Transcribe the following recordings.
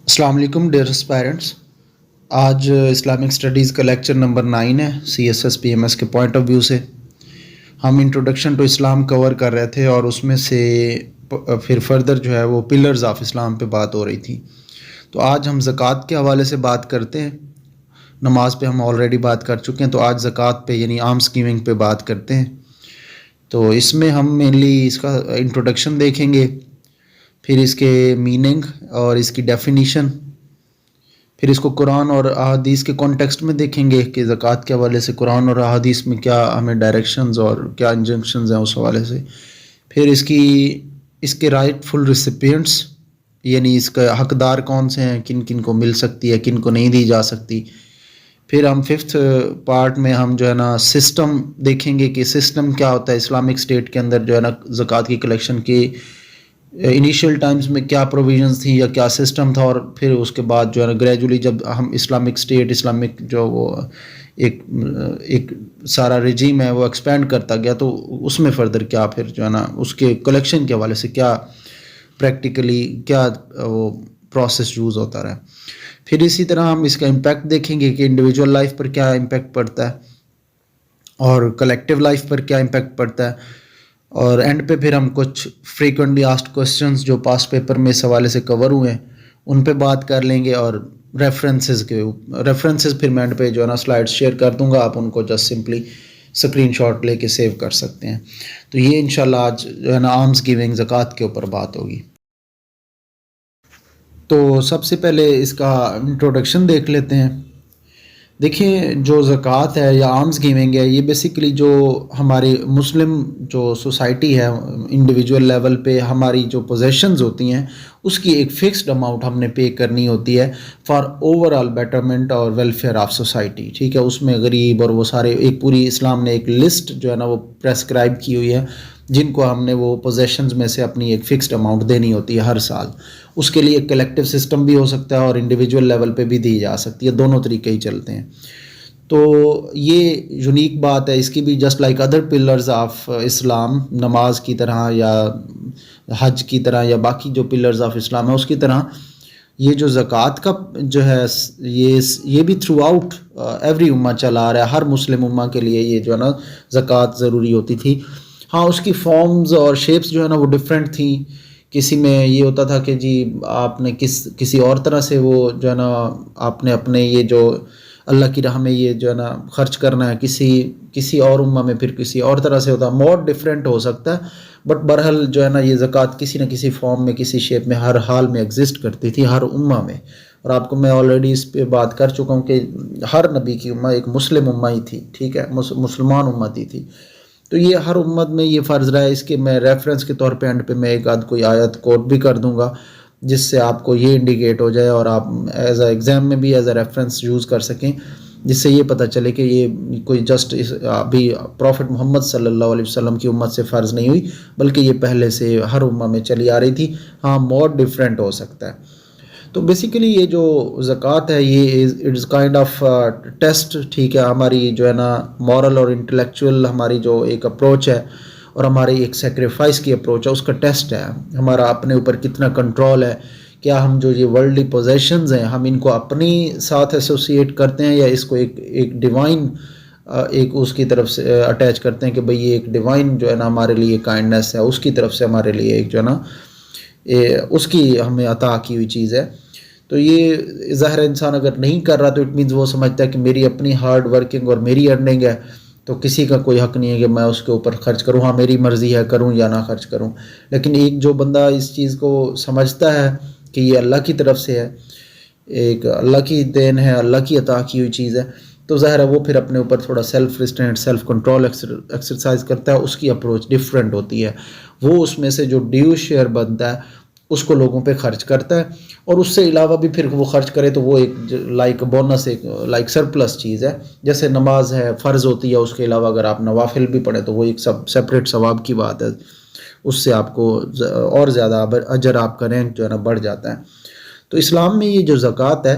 السلام علیکم ڈیئر اسپائرنٹس. آج اسلامک اسٹڈیز کا لیکچر نمبر 9 ہے CSS PMS کے پوائنٹ آف ویو سے. ہم انٹروڈکشن ٹو اسلام کور کر رہے تھے اور اس میں سے پھر فردر جو ہے وہ پلرز آف اسلام پہ بات ہو رہی تھی. تو آج ہم زکوٰۃ کے حوالے سے بات کرتے ہیں. نماز پہ ہم آلریڈی بات کر چکے ہیں، تو آج زکوٰۃ پہ یعنی آمس گیونگ پہ بات کرتے ہیں. تو اس میں ہم مینلی اس کا انٹروڈکشن دیکھیں گے، پھر اس کے میننگ اور اس کی ڈیفینیشن، پھر اس کو قرآن اور احادیث کے کانٹیکسٹ میں دیکھیں گے کہ زکوٰۃ کے حوالے سے قرآن اور احادیث میں کیا ہمیں ڈائریکشنز اور کیا انجنکشنز ہیں اس حوالے سے. پھر اس کے رائٹ فل ریسیپینٹس یعنی اس کا حقدار کون سے ہیں، کن کن کو مل سکتی ہے، کن کو نہیں دی جا سکتی. پھر ہم 5th پارٹ میں ہم جو ہے نا سسٹم دیکھیں گے کہ سسٹم کیا ہوتا ہے اسلامک اسٹیٹ کے اندر جو ہے نا زکوٰۃ کی کلیکشن کی انیشیل ٹائمز میں کیا پروویژنز تھی یا کیا سسٹم تھا، اور پھر اس کے بعد جو ہے نا گریجولی جب ہم اسلامک اسٹیٹ اسلامک جو وہ ایک سارا رجیم ہے وہ ایکسپینڈ کرتا گیا، تو اس میں فردر کیا پھر جو ہے نا اس کے کلیکشن کے حوالے سے کیا پریکٹیکلی کیا وہ پروسیس یوز ہوتا رہا. پھر اسی طرح ہم اس کا امپیکٹ دیکھیں گے کہ انڈیویجول لائف پر کیا امپیکٹ پڑتا ہے اور کلیکٹیو لائف پر کیا امپیکٹ پڑتا ہے. اور اینڈ پہ پھر ہم کچھ فریکوینٹلی آسکڈ کوسچنز جو پاس پیپر میں اس حوالے سے کور ہوئے ہیں ان پہ بات کر لیں گے، اور ریفرنسز پھر میں اینڈ پہ جو ہے نا سلائڈ شیئر کر دوں گا، آپ ان کو جسٹ سمپلی اسکرین شاٹ لے کے سیو کر سکتے ہیں. تو یہ انشاءاللہ آج جو ہے نا آمس گیونگ زکوٰۃ کے اوپر بات ہوگی. تو سب سے پہلے اس کا انٹروڈکشن دیکھ لیتے ہیں. دیکھیں جو زکوٰۃ ہے یا آمس گیونگ ہے، یہ بیسیکلی جو ہماری مسلم جو سوسائٹی ہے انڈیویجول لیول پہ ہماری جو پوزیشنز ہوتی ہیں اس کی ایک فکسڈ اماؤنٹ ہم نے پے کرنی ہوتی ہے فار اوور آل بیٹرمنٹ اور ویلفیئر آف سوسائٹی. ٹھیک ہے، اس میں غریب اور وہ سارے ایک پوری اسلام نے ایک لسٹ جو ہے نا وہ پریسکرائب کی ہوئی ہے جن کو ہم نے وہ پوزیشنز میں سے اپنی ایک فکسڈ اماؤنٹ دینی ہوتی ہے ہر سال. اس کے لیے ایک کلیکٹیو سسٹم بھی ہو سکتا ہے اور انڈیویجول لیول پہ بھی دی جا سکتی ہے، دونوں طریقے ہی چلتے ہیں. تو یہ یونیک بات ہے اس کی بھی، just like other pillars of Islam, نماز کی طرح یا حج کی طرح یا باقی جو پلرز آف اسلام ہے اس کی طرح یہ جو زکوٰۃ کا جو ہے یہ بھی تھرو آؤٹ ایوری امہ چلا آ رہا ہے. ہر مسلم امہ کے لیے یہ جو ہے نا زکوٰۃ ضروری ہوتی تھی. ہاں اس کی فارمز اور شیپس جو ہے نا وہ ڈفرینٹ تھیں. کسی میں یہ ہوتا تھا کہ جی آپ نے کسی اور طرح سے وہ جو ہے نا آپ نے اپنے یہ جو اللہ کی راہ میں یہ جو ہے نا خرچ کرنا ہے، کسی اور امہ میں پھر کسی اور طرح سے ہوتا ہے، موڈ ڈفرینٹ ہو سکتا ہے. بٹ برحال جو ہے نا یہ زکوٰۃ کسی نہ کسی فارم میں کسی شیپ میں ہر حال میں ایگزسٹ کرتی تھی ہر امہ میں. اور آپ کو میں آلریڈی اس پہ بات کر چکا ہوں کہ ہر نبی کی امہ ایک مسلم امہ ہی تھی. ٹھیک ہے، مسلمان امتی تھی. تو یہ ہر امت میں یہ فرض رہا ہے. اس کے میں ریفرنس کے طور پہ اینڈ پہ میں ایک آدھ کوئی آیت کوٹ بھی کر دوں گا جس سے آپ کو یہ انڈیکیٹ ہو جائے اور آپ ایز اے ایگزام میں بھی ایز اے ریفرنس یوز کر سکیں، جس سے یہ پتہ چلے کہ یہ کوئی جسٹ ابھی پروفٹ محمد صلی اللہ علیہ وسلم کی امت سے فرض نہیں ہوئی، بلکہ یہ پہلے سے ہر امہ میں چلی آ رہی تھی. ہاں موڈ ڈفرینٹ ہو سکتا ہے. تو بیسیکلی یہ جو زکوٰۃ ہے یہ اٹس کائنڈ آف ٹیسٹ. ٹھیک ہے، ہماری جو ہے نا مورل اور انٹلیکچوئل ہماری جو ایک اپروچ ہے اور ہماری ایک سیکریفائس کی اپروچ ہے اس کا ٹیسٹ ہے. ہمارا اپنے اوپر کتنا کنٹرول ہے، کیا ہم جو یہ ورلڈلی پوزیشنز ہیں ہم ان کو اپنی ساتھ ایسوسیٹ کرتے ہیں یا اس کو ایک ڈیوائن ایک اس کی طرف سے اٹیچ کرتے ہیں کہ بھئی یہ ایک ڈیوائن جو ہے نا ہمارے لیے کائنڈنیس ہے، اس کی طرف سے ہمارے لیے ایک جو ہے نا اس کی ہمیں عطا کی ہوئی چیز ہے. تو یہ ظاہر انسان اگر نہیں کر رہا تو اٹ مینز وہ سمجھتا ہے کہ میری اپنی ہارڈ ورکنگ اور میری ارننگ ہے تو کسی کا کوئی حق نہیں ہے کہ میں اس کے اوپر خرچ کروں. ہاں میری مرضی ہے کروں یا نہ خرچ کروں. لیکن ایک جو بندہ اس چیز کو سمجھتا ہے کہ یہ اللہ کی طرف سے ہے، ایک اللہ کی دین ہے، اللہ کی عطا کی ہوئی چیز ہے، تو ظاہر ہے وہ پھر اپنے اوپر تھوڑا self restraint self control exercise کرتا ہے. اس کی اپروچ ڈفرینٹ ہوتی ہے. وہ اس میں سے جو ڈیو شیئر بنتا ہے اس کو لوگوں پہ خرچ کرتا ہے، اور اس سے علاوہ بھی پھر وہ خرچ کرے تو وہ ایک لائک بونس، ایک لائک سرپلس چیز ہے. جیسے نماز ہے فرض ہوتی ہے، اس کے علاوہ اگر آپ نوافل بھی پڑھیں تو وہ ایک سب سپریٹ ثواب کی بات ہے، اس سے آپ کو اور زیادہ اجر آپ کا رینک جو ہے نا بڑھ جاتا ہے. تو اسلام میں یہ جو زکوٰۃ ہے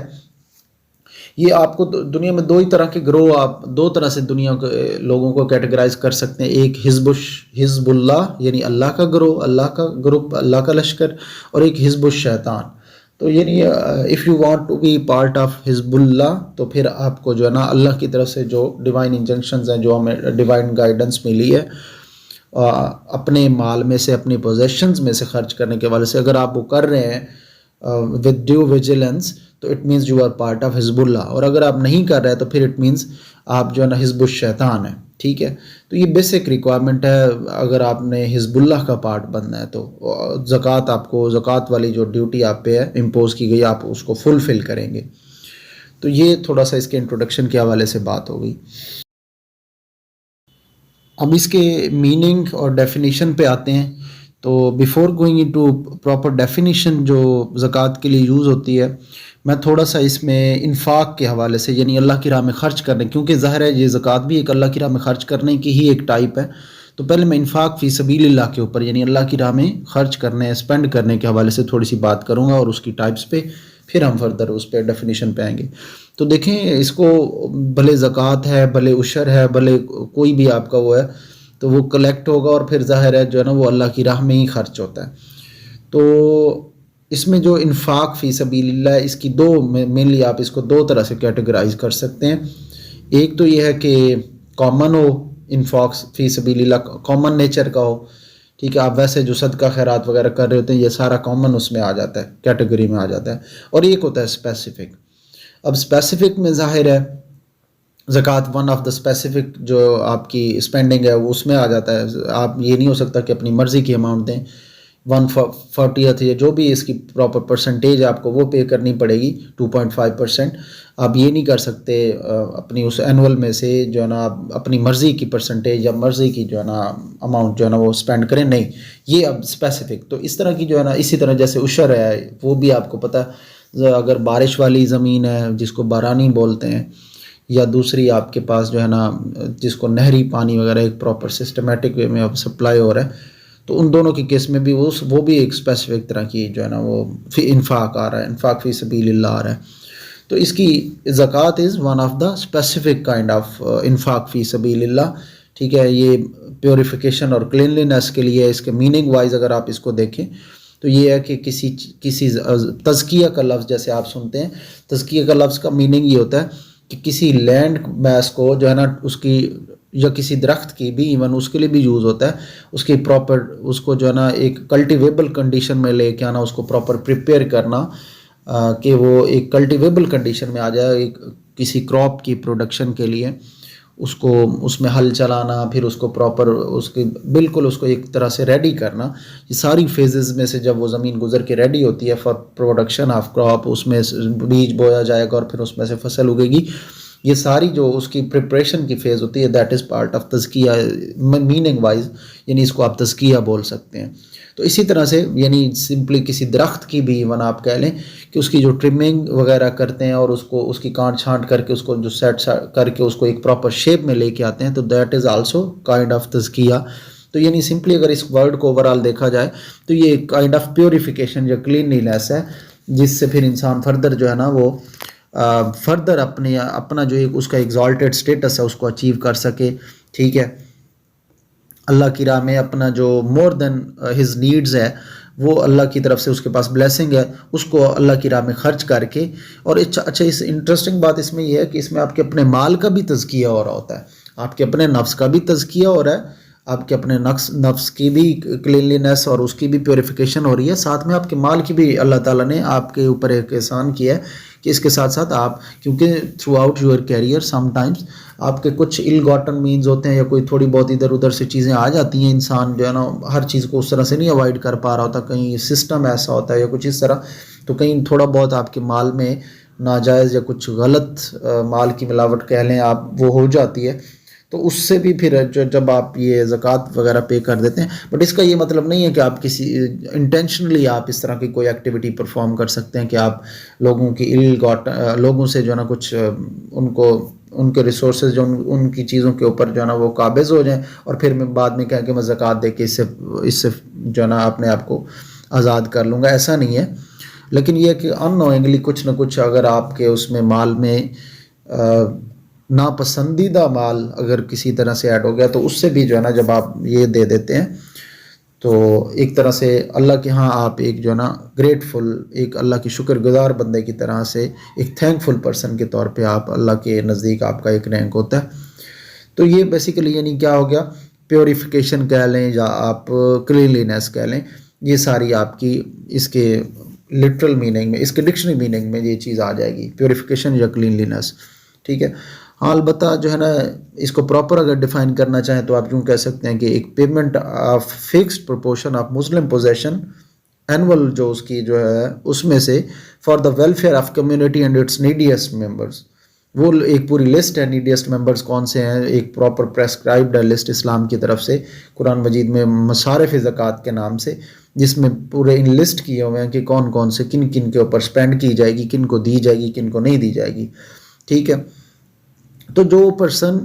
یہ آپ کو دنیا میں دو ہی طرح کے گروہ، آپ دو طرح سے دنیا کے لوگوں کو کیٹیگرائز کر سکتے ہیں. ایک حزب اللہ یعنی اللہ کا گروہ، اللہ کا گروپ، اللہ کا لشکر، اور ایک حزب الشیطان. تو یعنی if you want to be part of حزب اللہ تو پھر آپ کو جو ہے نا اللہ کی طرف سے جو ڈیوائن انجنکشنز ہیں، جو ہمیں ڈیوائن گائیڈنس ملی ہے اپنے مال میں سے، اپنی پوزیشنز میں سے خرچ کرنے کے حوالے سے، اگر آپ وہ کر رہے ہیں ود ڈیو ویجیلنس تو it means you are part of حزب اللہ، اور اگر آپ نہیں کر رہے تو پھر اٹ مینس آپ جو ہے نا حزب الشیطان ہیں. ٹھیک ہے، تو یہ بیسک ریکوائرمنٹ ہے اگر آپ نے حزب اللہ کا پارٹ بننا ہے تو. زکوٰۃ آپ کو، زکوٰۃ والی جو ڈیوٹی آپ پہ ہے امپوز کی گئی، آپ اس کو فلفل کریں گے. تو یہ تھوڑا سا اس کے انٹروڈکشن کے حوالے سے بات ہو گئی. اب اس کے میننگ اور ڈیفینیشن پہ آتے ہیں. تو before going into proper definition جو زکوٰۃ کے لیے یوز ہوتی ہے، میں تھوڑا سا اس میں انفاق کے حوالے سے، یعنی اللہ کی راہ میں خرچ کرنے، کیونکہ ظاہر ہے یہ زکوٰۃ بھی ایک اللہ کی راہ میں خرچ کرنے کی ہی ایک ٹائپ ہے. تو پہلے میں انفاق فی سبیل اللہ کے اوپر، یعنی اللہ کی راہ میں خرچ کرنے، اسپینڈ کرنے کے حوالے سے تھوڑی سی بات کروں گا، اور اس کی ٹائپس پہ پھر ہم فردر اس پہ ڈیفینیشن پہ آئیں گے. تو دیکھیں اس کو، بھلے زکوٰۃ ہے، بھلے عشر ہے، بھلے کوئی بھی آپ کا وہ ہے، تو وہ کلیکٹ ہوگا اور پھر ظاہر ہے جو ہے نا وہ اللہ کی راہ میں ہی خرچ ہوتا ہے. تو اس میں جو انفاق فی سبیل اللہ، اس کی دو مینلی آپ اس کو دو طرح سے کیٹیگرائز کر سکتے ہیں. ایک تو یہ ہے کہ کامن ہو، انفاق فی سبیل اللہ کامن نیچر کا ہو. ٹھیک ہے، آپ ویسے جو صدقہ خیرات وغیرہ کر رہے ہوتے ہیں، یہ سارا کامن اس میں آ جاتا ہے، کیٹیگری میں آ جاتا ہے. اور ایک ہوتا ہے اسپیسیفک. اب اسپیسیفک میں ظاہر ہے زکوٰۃ ون آف دا اسپیسیفک جو آپ کی اسپینڈنگ ہے وہ اس میں آ جاتا ہے. آپ یہ نہیں ہو سکتا کہ اپنی مرضی کی اماؤنٹ دیں، 1/40 یا جو بھی اس کی پراپر پرسنٹیج آپ کو وہ پے کرنی پڑے گی 2.5%. آپ یہ نہیں کر سکتے اپنی اس اینول میں سے جو ہے نا آپ اپنی مرضی کی پرسنٹیج یا مرضی کی جو ہے نا اماؤنٹ جو ہے نا وہ اسپینڈ کریں، نہیں. یہ اب اسپیسیفک. تو اس طرح کی جو ہے نا، اسی طرح جیسے عشر ہے، وہ بھی آپ کو پتہ ہے، اگر بارش والی زمین ہے جس کو بارانی بولتے ہیں، یا دوسری آپ کے پاس جو ہے نا جس کو نہری پانی وغیرہ ایک پراپر سسٹمیٹک وے میں اب سپلائی ہو رہا ہے، تو ان دونوں کی کیس میں بھی وہ بھی ایک اسپیسیفک طرح کی جو ہے نا وہ انفاق آ رہا ہے، انفاق فی سبیل اللہ آ رہا ہے. تو اس کی زکوٰۃ is one of the specific kind of انفاق فی سبیل اللہ. ٹھیک ہے، یہ پیوریفیکیشن اور کلینلینس کے لیے. اس کے میننگ وائز اگر آپ اس کو دیکھیں تو یہ ہے کہ کسی تزکیہ کا لفظ جیسے آپ سنتے ہیں، تزکیہ کا لفظ کا میننگ یہ ہوتا ہے کہ کسی لینڈ میس کو جو ہے نا اس کی، یا کسی درخت کی بھی، ایون اس کے لیے بھی یوز ہوتا ہے، اس کی پراپر اس کو جو ہے نا ایک کلٹیویبل کنڈیشن میں لے کے آنا، اس کو پراپر پریپیئر کرنا کہ وہ ایک کلٹیویبل کنڈیشن میں آ جائے. ایک کسی کراپ کی پروڈکشن کے لیے اس کو، اس میں ہل چلانا، پھر اس کو پراپر اس کی بالکل اس کو ایک طرح سے ریڈی کرنا. یہ ساری فیزز میں سے جب وہ زمین گزر کے ریڈی ہوتی ہے فار پروڈکشن آف کراپ، اس میں بیج بویا جائے گا اور پھر اس میں سے فصل اگے گی. یہ ساری جو اس کی پریپریشن کی فیز ہوتی ہے، دیٹ از پارٹ آف تزکیہ میننگ وائز، یعنی اس کو آپ تزکیہ بول سکتے ہیں. تو اسی طرح سے یعنی سمپلی کسی درخت کی بھی ایون آپ کہہ لیں کہ اس کی جو ٹرمنگ وغیرہ کرتے ہیں اور اس کو، اس کی کانٹ چھانٹ کر کے اس کو جو سیٹ کر کے اس کو ایک پراپر شیپ میں لے کے آتے ہیں، تو that is also kind of تزکیہ. تو یعنی سمپلی اگر اس ورڈ کو اوور آل دیکھا جائے تو یہ ایک کائنڈ آف پیوریفیکیشن یا کلینلیس ہے، جس سے پھر انسان فردر جو ہے نا وہ فردر اپنا جو ایک اس کا ایگزالٹیڈ اسٹیٹس ہے اس کو اچیو کر سکے. ٹھیک ہے، اللہ کی راہ میں اپنا جو مور دین ہز نیڈز ہے، وہ اللہ کی طرف سے اس کے پاس بلیسنگ ہے، اس کو اللہ کی راہ میں خرچ کر کے. اور اچھا اس انٹرسٹنگ بات اس میں یہ ہے کہ اس میں آپ کے اپنے مال کا بھی تزکیہ ہو رہا ہوتا ہے، آپ کے اپنے نفس کا بھی تزکیہ ہو رہا ہے، آپ کے اپنے نفس کی بھی کلینلینس اور اس کی بھی پیوریفیکیشن ہو رہی ہے، ساتھ میں آپ کے مال کی بھی اللہ تعالیٰ نے آپ کے اوپر ایک احسان کیا ہے کہ اس کے ساتھ ساتھ آپ، کیونکہ throughout your career sometimes آپ کے کچھ ill gotten means ہوتے ہیں، یا کوئی تھوڑی بہت ادھر ادھر سے چیزیں آ جاتی ہیں، انسان جو ہے نا ہر چیز کو اس طرح سے نہیں اوائڈ کر پا رہا ہوتا، کہیں سسٹم ایسا ہوتا ہے یا کچھ اس طرح، تو کہیں تھوڑا بہت آپ کے مال میں ناجائز یا کچھ غلط مال کی ملاوٹ کہہ لیں آپ، وہ ہو جاتی ہے. تو اس سے بھی پھر جب آپ یہ زکوٰۃ وغیرہ پے کر دیتے ہیں، بٹ اس کا یہ مطلب نہیں ہے کہ آپ کسی انٹینشنلی آپ اس طرح کی کوئی ایکٹیویٹی پرفارم کر سکتے ہیں کہ آپ لوگوں کی لوگوں سے جو ہے نا کچھ ان کے ریسورسز جو ان کی چیزوں کے اوپر جو ہے نا وہ قابض ہو جائیں، اور پھر میں بعد میں کہیں کہ میں زکوٰۃ دے کے اس سے جو ہے نا اپنے آپ کو آزاد کر لوں گا. ایسا نہیں ہے، لیکن یہ کہ ان نوئنگلی کچھ نہ کچھ اگر آپ کے اس میں مال میں ناپسندیدہ مال اگر کسی طرح سے ایڈ ہو گیا، تو اس سے بھی جو ہے نا جب آپ یہ دے دیتے ہیں تو ایک طرح سے اللہ کے ہاں آپ ایک جو ہے نا گریٹفل، ایک اللہ کی شکر گزار بندے کی طرح سے، ایک تھینکفل پرسن کے طور پہ آپ اللہ کے نزدیک آپ کا ایک رینک ہوتا ہے. تو یہ بیسیکلی یعنی کیا ہو گیا، پیوریفیکیشن کہہ لیں یا آپ کلینلینس کہہ لیں، یہ ساری آپ کی اس کے لٹرل میننگ میں، اس کے ڈکشنری میننگ میں یہ چیز آ جائے گی، پیوریفیکیشن یا کلینلینس. ٹھیک ہے. ہاں البتہ جو ہے نا اس کو پراپر اگر ڈیفائن کرنا چاہیں تو آپ یوں کہہ سکتے ہیں کہ ایک payment of fixed proportion of Muslim position annual جو اس کی جو ہے اس میں سے for the welfare of community and its neediest members. وہ ایک پوری لسٹ ہے نیڈیسٹ ممبرس کون سے ہیں، ایک پراپر پریسکرائبڈ ہے لسٹ اسلام کی طرف سے قرآن مجید میں مصارف زکوٰۃ کے نام سے، جس میں پورے ان لسٹ کیے ہوئے ہیں کہ کون کون سے کن کن کے اوپر سپینڈ کی جائے گی، کن کو دی جائے گی، کن کو نہیں دی جائے گی. ٹھیک ہے. تو جو پرسن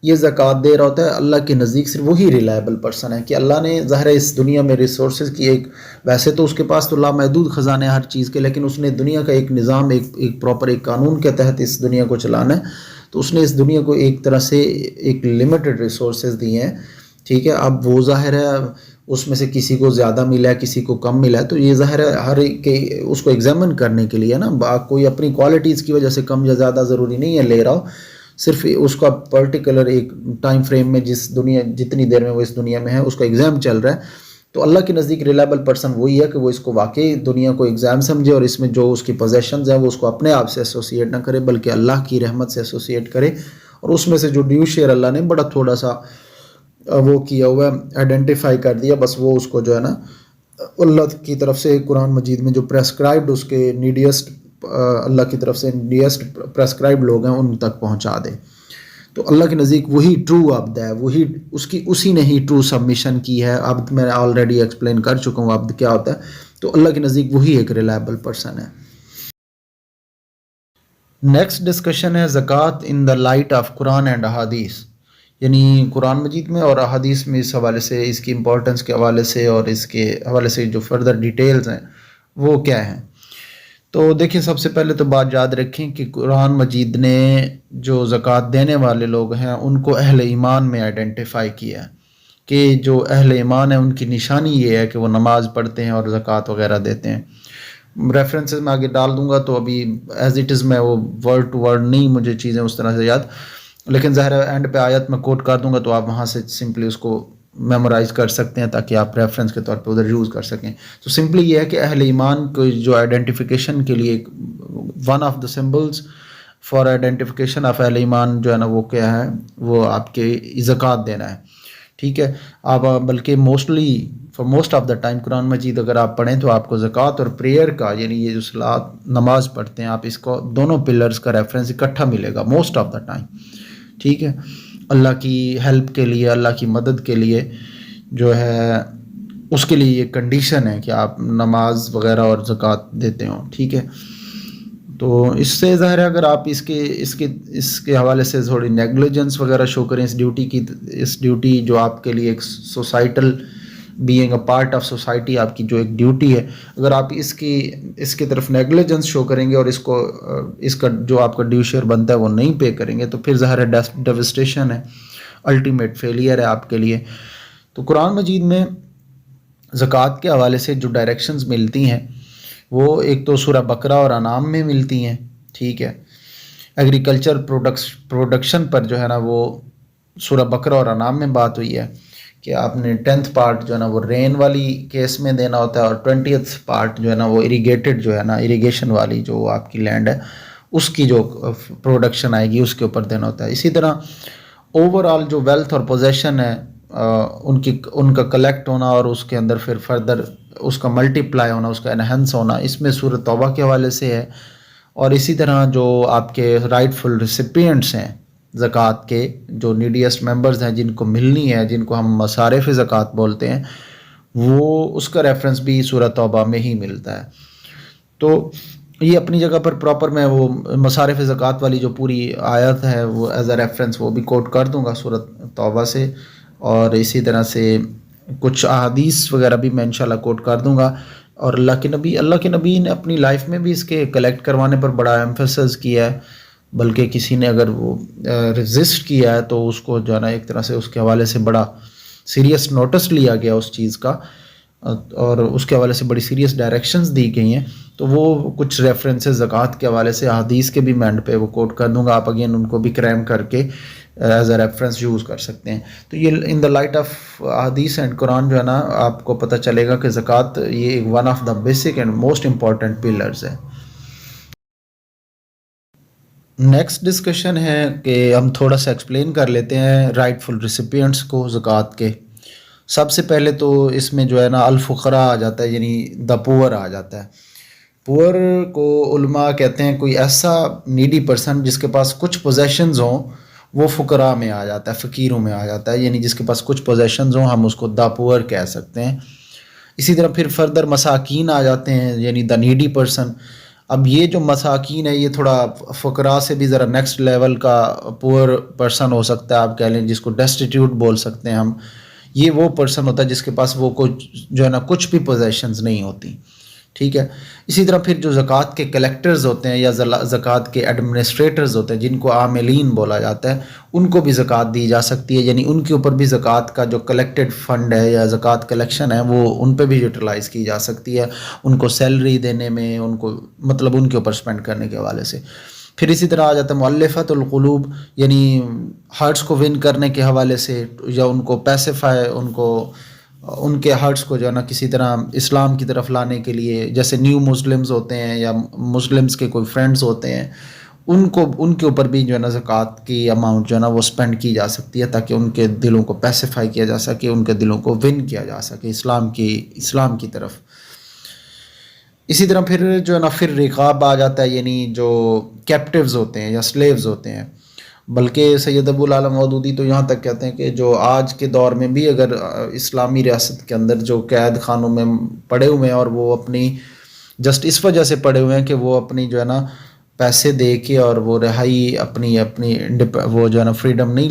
یہ زکوٰۃ دے رہا ہوتا ہے اللہ کے نزدیک صرف وہی ریلائبل پرسن ہے کہ اللہ نے ظاہر ہے اس دنیا میں ریسورسز کی ایک، ویسے تو اس کے پاس تو لامحدود خزانے ہر چیز کے، لیکن اس نے دنیا کا ایک نظام، ایک پراپر ایک قانون کے تحت اس دنیا کو چلانا ہے. تو اس نے اس دنیا کو ایک طرح سے ایک لمیٹڈ ریسورسز دیے ہیں. ٹھیک ہے. اب وہ ظاہر ہے اس میں سے کسی کو زیادہ ملا ہے، کسی کو کم ملا ہے، تو یہ ظاہر ہے ہر ایک کے اس کو ایگزامن کرنے کے لیے نا، کوئی اپنی کوالٹیز کی وجہ سے کم یا زیادہ ضروری نہیں ہے لے رہا ہو، صرف اس کا پرٹیکولر ایک ٹائم فریم میں جتنی دیر میں وہ اس دنیا میں ہے اس کا ایگزام چل رہا ہے. تو اللہ کے نزدیک ریلائبل پرسن وہی ہے کہ وہ اس کو واقعی دنیا کو ایگزام سمجھے اور اس میں جو اس کی پوزیشنز ہیں وہ اس کو اپنے آپ سے ایسوسیٹ نہ کرے بلکہ اللہ کی رحمت سے ایسوسیٹ کرے. اور اس میں سے جو ڈیو شیئر اللہ نے بڑا تھوڑا سا وہ کیا ہوا ہے، آئیڈینٹیفائی کر دیا، بس وہ اس کو جو ہے نا اللہ کی طرف سے قرآن مجید میں جو پریسکرائبڈ اس کے نیڈیسٹ، اللہ کی طرف سے نیڈیسٹ پریسکرائبڈ لوگ ہیں ان تک پہنچا دے. تو اللہ کے نزدیک وہی ٹرو عبد ہے، وہی اسی نے ہی ٹرو سبمیشن کی ہے. عبد میں آلریڈی ایکسپلین کر چکا ہوں عبد کیا ہوتا ہے. تو اللہ کے نزدیک وہی ایک ریلائبل پرسن ہے. نیکسٹ ڈسکشن ہے زکوٰۃ in the light of Quran and احادیث، یعنی قرآن مجید میں اور احادیث میں اس حوالے سے، اس کی امپورٹنس کے حوالے سے اور اس کے حوالے سے جو فردر ڈیٹیلز ہیں وہ کیا ہیں. تو دیکھیں سب سے پہلے تو بات یاد رکھیں کہ قرآن مجید نے جو زکوٰۃ دینے والے لوگ ہیں ان کو اہل ایمان میں آئیڈینٹیفائی کیا ہے کہ جو اہل ایمان ہیں ان کی نشانی یہ ہے کہ وہ نماز پڑھتے ہیں اور زکوٰۃ وغیرہ دیتے ہیں. ریفرنسز میں آگے ڈال دوں گا تو ابھی ایز اٹ از میں وہ ورڈ ٹو ورڈ نہیں مجھے چیزیں اس طرح سے یاد، لیکن ظاہر اینڈ پہ آیت میں کوٹ کر دوں گا تو آپ وہاں سے سمپلی اس کو میمورائز کر سکتے ہیں تاکہ آپ ریفرنس کے طور پہ ادھر یوز کر سکیں. تو سمپلی یہ ہے کہ اہل ایمان کو جو آئیڈینٹیفیکیشن کے لیے one of the symbols for identification of اہل ایمان جو ہے نا وہ کیا ہے، وہ آپ کے زکوٰۃ دینا ہے. ٹھیک ہے. آپ بلکہ mostly for most of the time Quran Majeed اگر آپ پڑھیں تو آپ کو زکوٰۃ اور پریئر کا، یعنی یہ جو صلاۃ نماز پڑھتے ہیں آپ، اس کو دونوں پلرز کا ریفرنس اکٹھا ملے گا موسٹ آف دا ٹائم. ٹھیک ہے. اللہ کی ہیلپ کے لیے، اللہ کی مدد کے لیے جو ہے اس کے لیے یہ کنڈیشن ہے کہ آپ نماز وغیرہ اور زکوٰۃ دیتے ہوں. ٹھیک ہے. تو اس سے ظاہر ہے اگر آپ اس کے حوالے سے تھوڑی نیگلیجنس وغیرہ شو کریں اس ڈیوٹی جو آپ کے لیے ایک societal being a part of society آپ کی جو ایک ڈیوٹی ہے، اگر آپ اس کی طرف نیگلیجنس شو کریں گے اور اس کا جو آپ کا ڈیو شیئر بنتا ہے وہ نہیں پے کریں گے تو پھر ظاہر ہے ڈیوسٹیشن ہے، الٹیمیٹ فیلئر ہے آپ کے لیے. تو قرآن مجید میں زکوٰۃ کے حوالے سے جو ڈائریکشنز ملتی ہیں وہ ایک تو سورہ بقرہ اور انعام میں ملتی ہیں. ٹھیک ہے. ایگریکلچر پروڈکشن پر جو ہے نا وہ سورہ بقرہ اور انعام میں بات ہوئی ہے کہ آپ نے 10th پارٹ جو ہے نا وہ رین والی کیس میں دینا ہوتا ہے اور 20th پارٹ جو ہے نا وہ اریگیٹڈ جو ہے نا اریگیشن والی جو آپ کی لینڈ ہے اس کی جو پروڈکشن آئے گی اس کے اوپر دینا ہوتا ہے. اسی طرح اوور آل جو ویلتھ اور پوزیشن ہے ان کا کلیکٹ ہونا اور اس کے اندر پھر فردر اس کا ملٹیپلائی ہونا، اس کا انہینس ہونا، اس میں سورۃ توبہ کے حوالے سے ہے. اور اسی طرح جو آپ کے رائٹ فل ریسیپینٹس ہیں زکوٰۃ کے، جو نیڈیسٹ ممبرز ہیں جن کو ملنی ہے، جن کو ہم مصارف زکوٰۃ بولتے ہیں، وہ اس کا ریفرنس بھی سورۃ توبہ میں ہی ملتا ہے. تو یہ اپنی جگہ پر پراپر میں وہ مصارف زکوٰۃ والی جو پوری آیت ہے وہ ایز اے ریفرنس وہ بھی کوٹ کر دوں گا سورۃ توبہ سے، اور اسی طرح سے کچھ احادیث وغیرہ بھی میں انشاءاللہ کوٹ کر دوں گا. اور اللہ کے نبی نے اپنی لائف میں بھی اس کے کلیکٹ کروانے پر بڑا ایمفیسس کیا ہے، بلکہ کسی نے اگر وہ ریزسٹ کیا ہے تو اس کو جو ہے نا ایک طرح سے اس کے حوالے سے بڑا سیریس نوٹس لیا گیا اس چیز کا اور اس کے حوالے سے بڑی سیریس ڈائریکشنز دی گئی ہیں. تو وہ کچھ ریفرنسز زکوٰۃ کے حوالے سے احادیث کے بھی میں اینڈ پہ وہ کوٹ کر دوں گا، آپ اگین ان کو بھی کریم کر کے ایز اے ریفرنس یوز کر سکتے ہیں. تو یہ ان دا لائٹ آف احادیث اینڈ قرآن جو ہے نا، آپ کو پتہ چلے گا کہ زکوٰۃ یہ one of the basic and most important pillars ہے. نیکسٹ ڈسکشن ہے کہ ہم تھوڑا سا ایکسپلین کر لیتے ہیں رائٹ فل ریسیپینٹس کو زکوٰۃ کے. سب سے پہلے تو اس میں جو ہے نا الفقراء آ جاتا ہے، یعنی دا پور آ جاتا ہے. پور کو علماء کہتے ہیں کوئی ایسا نیڈی پرسن جس کے پاس کچھ پوزیشنز ہوں، وہ فقراء میں آ جاتا ہے، فقیروں میں آ جاتا ہے. یعنی جس کے پاس کچھ پوزیشنز ہوں ہم اس کو دا پور کہہ سکتے ہیں. اسی طرح پھر فردر مساکین آ جاتے ہیں، یعنی دا نیڈی پرسن. اب یہ جو مساکین ہے یہ تھوڑا فقراء سے بھی ذرا نیکسٹ لیول کا پور پرسن ہو سکتا ہے، آپ کہہ لیں جس کو ڈیسٹیٹیوٹ بول سکتے ہیں ہم. یہ وہ پرسن ہوتا ہے جس کے پاس وہ کچھ جو ہے نا کچھ بھی پوزیشنز نہیں ہوتی. ٹھیک ہے. اسی طرح پھر جو زکوٰۃ کے کلیکٹرز ہوتے ہیں یا زکوٰۃ کے ایڈمنسٹریٹرز ہوتے ہیں جن کو عاملین بولا جاتا ہے، ان کو بھی زکوٰۃ دی جا سکتی ہے. یعنی ان کے اوپر بھی زکوٰۃ کا جو کلیکٹڈ فنڈ ہے یا زکوٰۃ کلیکشن ہے وہ ان پہ بھی یوٹیلائز کی جا سکتی ہے، ان کو سیلری دینے میں، ان کو مطلب ان کے اوپر اسپینڈ کرنے کے حوالے سے. پھر اسی طرح آ جاتا ہے مؤلفۃ القلوب، یعنی ہارٹس کو ون کرنے کے حوالے سے، یا ان کو پیسیفائی، ان کے ہارٹس کو جو ہے نا کسی طرح اسلام کی طرف لانے کے لیے. جیسے نیو مسلمز ہوتے ہیں یا مسلمز کے کوئی فرینڈز ہوتے ہیں، ان کے اوپر بھی جو ہے نا زکوٰۃ کی اماؤنٹ جو ہے نا وہ اسپینڈ کی جا سکتی ہے، تاکہ ان کے دلوں کو پیسیفائی کیا جا سکے، ان کے دلوں کو ون کیا جا سکے اسلام کی طرف. اسی طرح پھر جو ہے نا پھر رقاب آ جاتا ہے، یعنی جو کیپٹیوز ہوتے ہیں یا سلیوز ہوتے ہیں. بلکہ سید ابو العالی مودودی تو یہاں تک کہتے ہیں کہ جو آج کے دور میں بھی اگر اسلامی ریاست کے اندر جو قید خانوں میں پڑے ہوئے ہیں، اور وہ اپنی جسٹ اس وجہ سے پڑے ہوئے ہیں کہ وہ اپنی جو ہے نا پیسے دے کے اور وہ رہائی اپنی وہ جو ہے نا فریڈم نہیں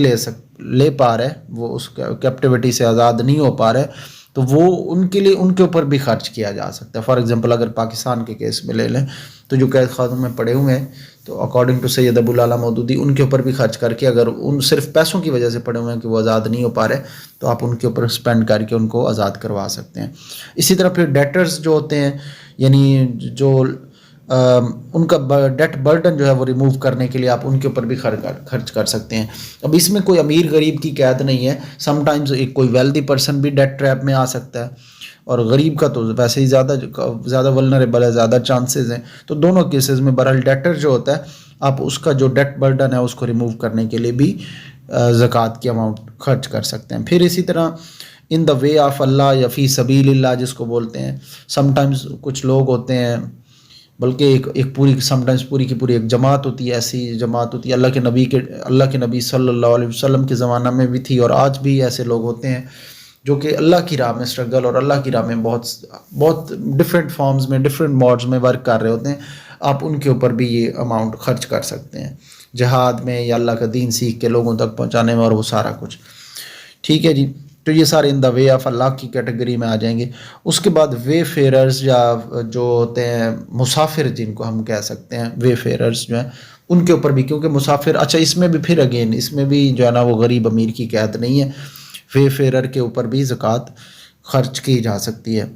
لے پا رہے، وہ اس کیپٹیوٹی سے آزاد نہیں ہو پا رہے، تو وہ ان کے لیے ان کے اوپر بھی خرچ کیا جا سکتا ہے. فار ایگزامپل اگر پاکستان کے کیس میں لے لیں تو جو قید خانوں میں پڑے ہوئے ہیں، تو اکارڈنگ ٹو سید ابو العالی مودودی ان کے اوپر بھی خرچ کر کے، اگر ان صرف پیسوں کی وجہ سے پڑے ہوئے ہیں کہ وہ آزاد نہیں ہو پا رہے، تو آپ ان کے اوپر اسپینڈ کر کے ان کو آزاد کروا سکتے ہیں. اسی طرح پھر ڈیٹرز جو ہوتے ہیں، یعنی جو ان کا ڈیٹ برڈن جو ہے وہ ریموو کرنے کے لیے آپ ان کے اوپر بھی خرچ کر سکتے ہیں. اب اس میں کوئی امیر غریب کی قید نہیں ہے. سم ٹائمز کوئی ویلدی پرسن بھی ڈیٹ ٹریپ میں آ سکتا ہے، اور غریب کا تو ویسے ہی زیادہ ولنریبل ہے، زیادہ چانسز ہیں. تو دونوں کیسز میں بہرحال ڈیٹر جو ہوتا ہے، آپ اس کا جو ڈیٹ برڈن ہے اس کو ریموو کرنے کے لیے بھی زکوٰۃ کی اماؤنٹ خرچ کر سکتے ہیں. پھر اسی طرح ان دا وے آف اللہ یا فی سبیل اللہ جس کو بولتے ہیں، سم ٹائمز کچھ لوگ ہوتے ہیں، بلکہ ایک پوری سم ٹائمز پوری کی پوری ایک جماعت ہوتی ہے، ایسی جماعت ہوتی ہے اللہ کے نبی صلی اللہ علیہ وسلم کے زمانہ میں بھی تھی، اور آج بھی ایسے لوگ ہوتے ہیں جو کہ اللہ کی راہ میں اسٹرگل اور اللہ کی راہ میں بہت ڈفرینٹ فارمز میں، ڈفرینٹ موڈز میں ورک کر رہے ہوتے ہیں. آپ ان کے اوپر بھی یہ اماؤنٹ خرچ کر سکتے ہیں جہاد میں یا اللہ کا دین سیکھ کے لوگوں تک پہنچانے میں، اور وہ سارا کچھ. ٹھیک ہے جی. تو یہ سارے ان دا وے آف اللہ کی کیٹیگری میں آ جائیں گے. اس کے بعد وے فیررز یا جو ہوتے ہیں مسافر جن کو ہم کہہ سکتے ہیں، وے فیررز جو ہیں ان کے اوپر بھی، کیونکہ مسافر اچھا اس میں بھی پھر اگین اس میں بھی جو ہے نا وہ غریب امیر کی قید نہیں ہے، وے فیرر کے اوپر بھی زکوٰۃ خرچ کی جا سکتی ہے.